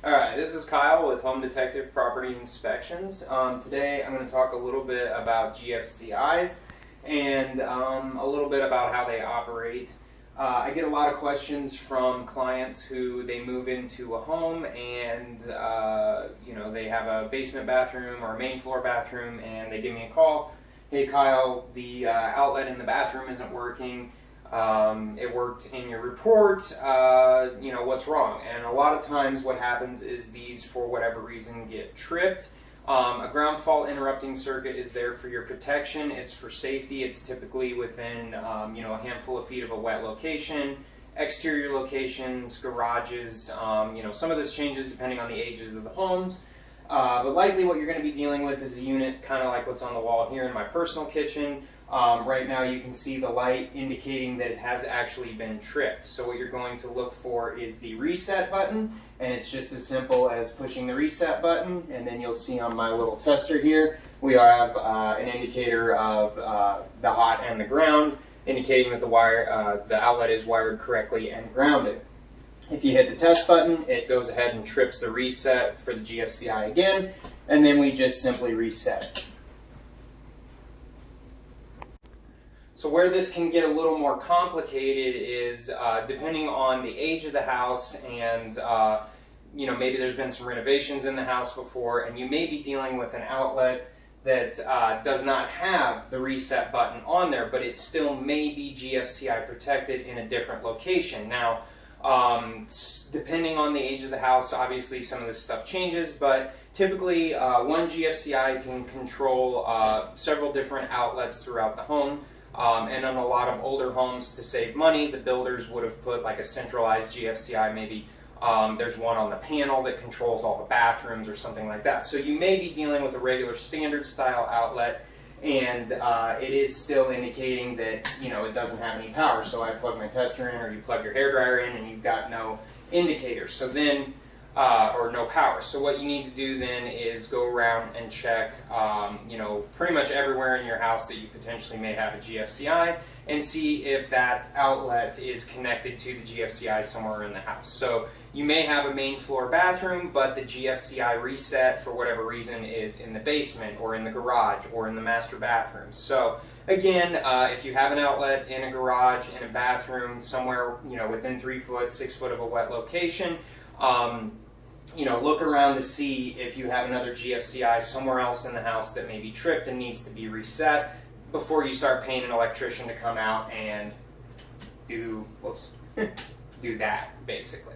Alright, this is Kyle with Home Detective Property Inspections. Today I'm going to talk a little bit about GFCIs and a little bit about how they operate. I get a lot of questions from clients who they move into a home and they have a basement bathroom or a main floor bathroom, and they give me a call. Hey Kyle, the outlet in the bathroom isn't working. It worked in your report, what's wrong? And a lot of times what happens is these, for whatever reason, get tripped. A ground fault interrupting circuit is there for your protection. It's for safety. It's typically within, a handful of feet of a wet location, exterior locations, garages. Some of this changes depending on the ages of the homes. But likely what you're going to be dealing with is a unit kind of like what's on the wall here in my personal kitchen. Right now you can see the light indicating that it has actually been tripped. So what you're going to look for is the reset button, and it's just as simple as pushing the reset button, and then you'll see on my little tester here we have an indicator of the hot and the ground, indicating that the outlet is wired correctly and grounded. If you hit the test button, it goes ahead and trips the reset for the GFCI again, and then we just simply reset it. So where this can get a little more complicated is depending on the age of the house, and maybe there's been some renovations in the house before, and you may be dealing with an outlet that does not have the reset button on there, but it still may be GFCI protected in a different location. Now, depending on the age of the house, obviously some of this stuff changes, but typically one GFCI can control several different outlets throughout the home. And on a lot of older homes, to save money, the builders would have put like a centralized GFCI. Maybe there's one on the panel that controls all the bathrooms or something like that. So you may be dealing with a regular standard style outlet, and it is still indicating that it doesn't have any power. So I plug my tester in, or you plug your hairdryer in, and you've got no indicator. So then or no power. So what you need to do then is go around and check, pretty much everywhere in your house that you potentially may have a GFCI, and see if that outlet is connected to the GFCI somewhere in the house. So you may have a main floor bathroom, but the GFCI reset for whatever reason is in the basement or in the garage or in the master bathroom. So again, if you have an outlet in a garage, in a bathroom, somewhere within 3 foot, 6 foot of a wet location, look around to see if you have another GFCI somewhere else in the house that may be tripped and needs to be reset before you start paying an electrician to come out and do that, basically.